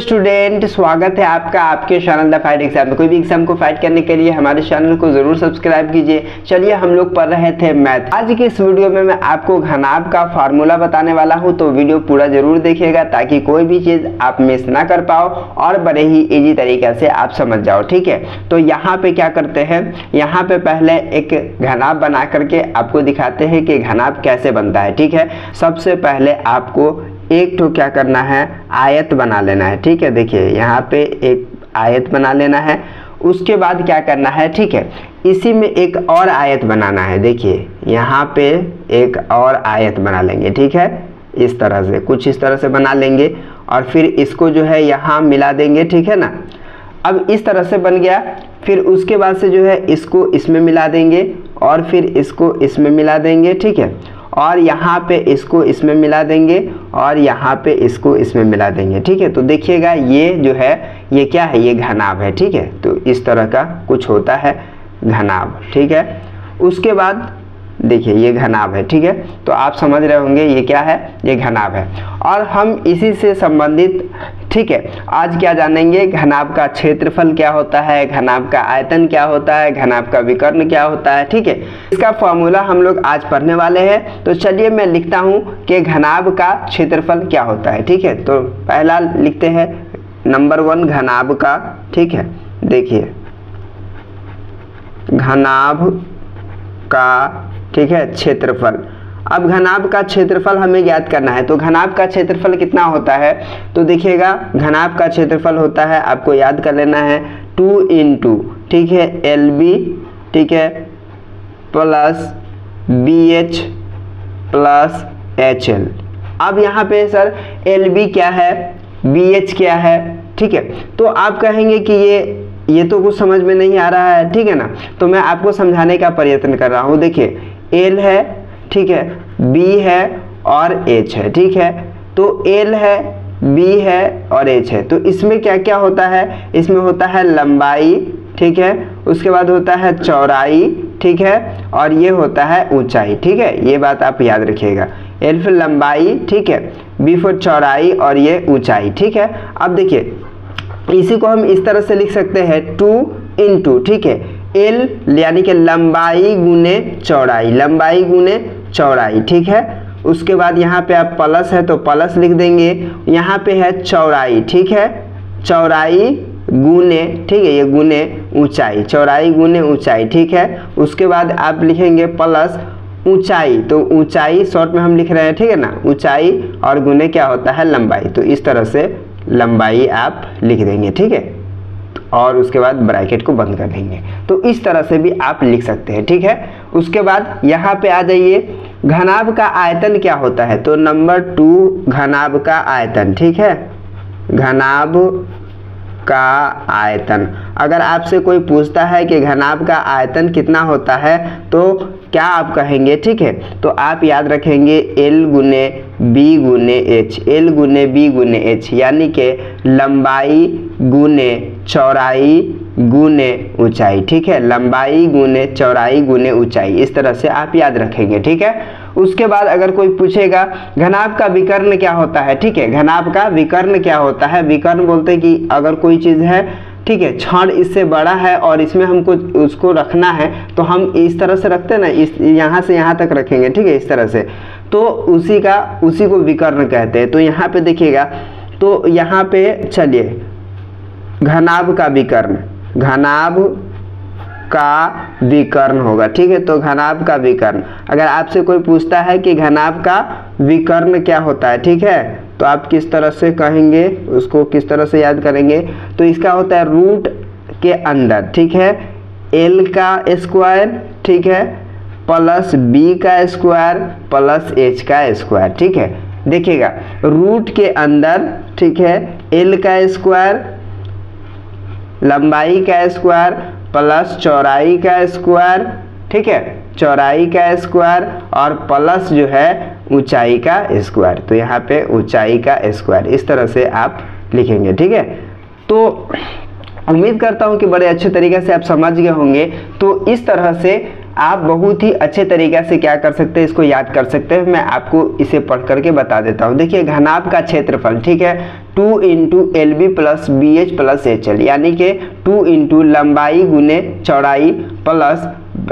Student, स्वागत है आपका आपके चैनल द फाइट एग्जाम में। कोई भी एग्जाम को फाइट करने के लिए हमारे चैनल को जरूर सब्सक्राइब कीजिए। चलिए हम लोग पढ़ रहे थे मैथ। आज की इस वीडियो में मैं आपको घनाभ का फार्मूला बताने वाला हूं, तो वीडियो पूरा जरूर देखिएगा ताकि कोई भी चीज आप मिस ना कर पाओ और बड़े ही इजी तरीके से आप समझ जाओ। ठीक है, तो यहाँ पे क्या करते हैं, यहाँ पे पहले एक घनाभ बना करके आपको दिखाते हैं कि घनाभ कैसे बनता है। ठीक है, सबसे पहले आपको एक तो क्या करना है, आयत बना लेना है। ठीक है, देखिए यहाँ पे एक आयत बना लेना है। उसके बाद क्या करना है, ठीक है, इसी में एक और आयत बनाना है। देखिए यहाँ पे एक और आयत बना लेंगे। ठीक है, इस तरह से कुछ इस तरह से बना लेंगे और फिर इसको जो है यहाँ मिला देंगे। ठीक है ना, अब इस तरह से बन गया। फिर उसके बाद से जो है इसको इसमें मिला देंगे और फिर इसको इसमें मिला देंगे। ठीक है, और यहाँ पे इसको इसमें मिला देंगे और यहाँ पे इसको इसमें मिला देंगे। ठीक है, तो देखिएगा ये जो है ये क्या है, ये घनाभ है। ठीक है, तो इस तरह का कुछ होता है घनाभ। ठीक है, उसके बाद देखिए ये घनाभ है। ठीक है, तो आप समझ रहे होंगे ये क्या है, ये घनाभ है। और हम इसी से संबंधित, ठीक है, आज क्या जानेंगे, घनाभ का क्षेत्रफल क्या होता है, घनाभ का आयतन क्या होता है, घनाभ का विकर्ण क्या होता है। ठीक है, इसका फॉर्मूला हम लोग आज पढ़ने वाले हैं। तो चलिए मैं लिखता हूँ कि घनाभ का क्षेत्रफल क्या होता है। ठीक है, तो पहला लिखते हैं नंबर 1 घनाभ का। ठीक है, देखिए घनाभ का, ठीक है, क्षेत्रफल। अब घनाभ का क्षेत्रफल हमें ज्ञात करना है, तो घनाभ का क्षेत्रफल कितना होता है, तो देखिएगा घनाभ का क्षेत्रफल होता है, आपको याद कर लेना है 2 इंटू, ठीक है, LB, ठीक है, प्लस BH प्लस HL। अब यहाँ पे सर LB क्या है, BH क्या है। ठीक है, तो आप कहेंगे कि ये तो कुछ समझ में नहीं आ रहा है। ठीक है ना, तो मैं आपको समझाने का प्रयत्न कर रहा हूँ। देखिए L है, ठीक है, B है और H है। ठीक है, तो L है, B है और H है। तो इसमें क्या क्या होता है, इसमें होता है लंबाई, ठीक है, उसके बाद होता है चौड़ाई, ठीक है, और ये होता है ऊंचाई। ठीक है, ये बात आप याद रखिएगा। L फिर लंबाई, ठीक है, B फिर चौड़ाई और ये ऊंचाई। ठीक है, अब देखिए इसी को हम इस तरह से लिख सकते हैं 2 इंटू, ठीक है, L यानी कि लंबाई गुने चौड़ाई, लंबाई गुने चौड़ाई। ठीक है, उसके बाद यहाँ पे आप प्लस है तो प्लस लिख देंगे, यहाँ पे है चौड़ाई, ठीक है, चौड़ाई गुने, ठीक है, ये गुने ऊंचाई, चौड़ाई गुने ऊंचाई। ठीक है, उसके बाद आप लिखेंगे प्लस ऊंचाई, तो ऊंचाई शॉर्ट में हम लिख रहे हैं। ठीक है ना, ऊंचाई और गुने क्या होता है, लंबाई। तो इस तरह से लंबाई आप लिख देंगे। ठीक है, और उसके बाद ब्रैकेट को बंद कर देंगे। तो इस तरह से भी आप लिख सकते हैं। ठीक है, उसके बाद यहाँ पे आ जाइए, घनाभ का आयतन क्या होता है, तो नंबर 2 घनाभ का आयतन। ठीक है, घनाभ का आयतन। अगर आपसे कोई पूछता है कि घनाभ का आयतन कितना होता है तो क्या आप कहेंगे, ठीक है, तो आप याद रखेंगे L गुने B गुने H, L गुने B गुने H, यानी कि लंबाई गुने चौड़ाई गुने ऊंचाई। ठीक है, लंबाई गुने चौड़ाई गुने ऊंचाई, इस तरह से आप याद रखेंगे। ठीक है, उसके बाद अगर कोई पूछेगा घनाभ का विकर्ण क्या होता है, ठीक है, घनाभ का विकर्ण क्या होता है, विकर्ण बोलते हैं कि अगर कोई चीज़ है, ठीक है, क्षण इससे बड़ा है और इसमें हमको उसको रखना है तो हम इस तरह से रखते हैं ना, इस यहाँ से यहाँ तक रखेंगे। ठीक है, इस तरह से, तो उसी को विकर्ण कहते हैं। तो यहाँ पे देखिएगा, तो यहाँ पे चलिए घनाभ का विकर्ण, घनाभ का विकर्ण होगा। ठीक है, तो घनाभ का विकर्ण, अगर आपसे कोई पूछता है कि घनाभ का विकर्ण क्या होता है, ठीक है, तो आप किस तरह से कहेंगे, उसको किस तरह से याद करेंगे, तो इसका होता है रूट के अंदर, ठीक है, L का स्क्वायर, ठीक है, प्लस B का स्क्वायर प्लस H का स्क्वायर। ठीक है, देखिएगा रूट के अंदर, ठीक है, L का स्क्वायर, लंबाई का स्क्वायर प्लस चौड़ाई का स्क्वायर, ठीक है, चौड़ाई का स्क्वायर और प्लस जो है ऊंचाई का स्क्वायर। तो यहाँ पे ऊंचाई का स्क्वायर, इस तरह से आप लिखेंगे। ठीक है, तो उम्मीद करता हूँ कि बड़े अच्छे तरीके से आप समझ गए होंगे। तो इस तरह से आप बहुत ही अच्छे तरीके से क्या कर सकते हैं, इसको याद कर सकते हैं। मैं आपको इसे पढ़ करके बता देता हूँ। देखिए घनाभ का क्षेत्रफल, ठीक है, 2 into LB plus BH plus HL, यानी कि 2 इंटू लंबाई गुने चौड़ाई प्लस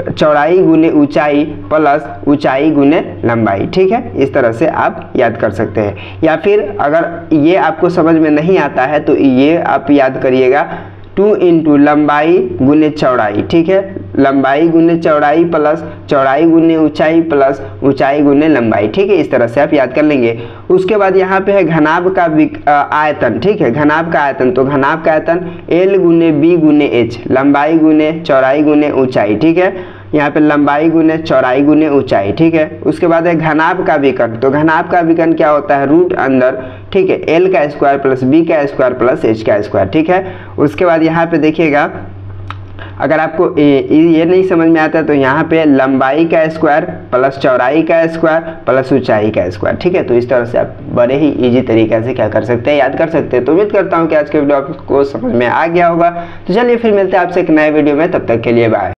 चौड़ाई गुने ऊंचाई प्लस ऊंचाई गुने लंबाई, ठीक है। इस तरह से आप याद कर सकते हैं। या फिर अगर ये आपको समझ में नहीं आता है तो ये आप याद करिएगा 2 इंटू लंबाई गुने चौड़ाई, ठीक है, लंबाई गुने चौड़ाई प्लस चौड़ाई गुने ऊंचाई प्लस ऊंचाई गुने लंबाई, ठीक है। इस तरह से आप याद कर लेंगे। उसके बाद यहाँ पे है घनाभ का आयतन, ठीक है, घनाभ का आयतन। तो घनाभ का आयतन L गुने B गुने H, लंबाई गुने चौड़ाई गुने ऊंचाई, ठीक है, यहाँ पे लंबाई गुने चौड़ाई गुने ऊंचाई, ठीक है। उसके बाद है घनाभ का विकर्ण। तो घनाभ का विकर्ण क्या होता है, रूट अंदर, ठीक है, L का स्क्वायर प्लस B का स्क्वायर प्लस H का स्क्वायर, ठीक है। उसके बाद यहाँ पे देखिएगा, अगर आपको ये नहीं समझ में आता है तो यहाँ पे लंबाई का स्क्वायर प्लस चौड़ाई का स्क्वायर प्लस ऊंचाई का स्क्वायर, ठीक है। तो इस तरह से आप बड़े ही इजी तरीके से क्या कर सकते हैं, याद कर सकते हैं। तो उम्मीद करता हूँ कि आज के वीडियो आपको समझ में आ गया होगा। तो चलिए फिर मिलते हैं आपसे एक नए वीडियो में, तब तक के लिए बाय।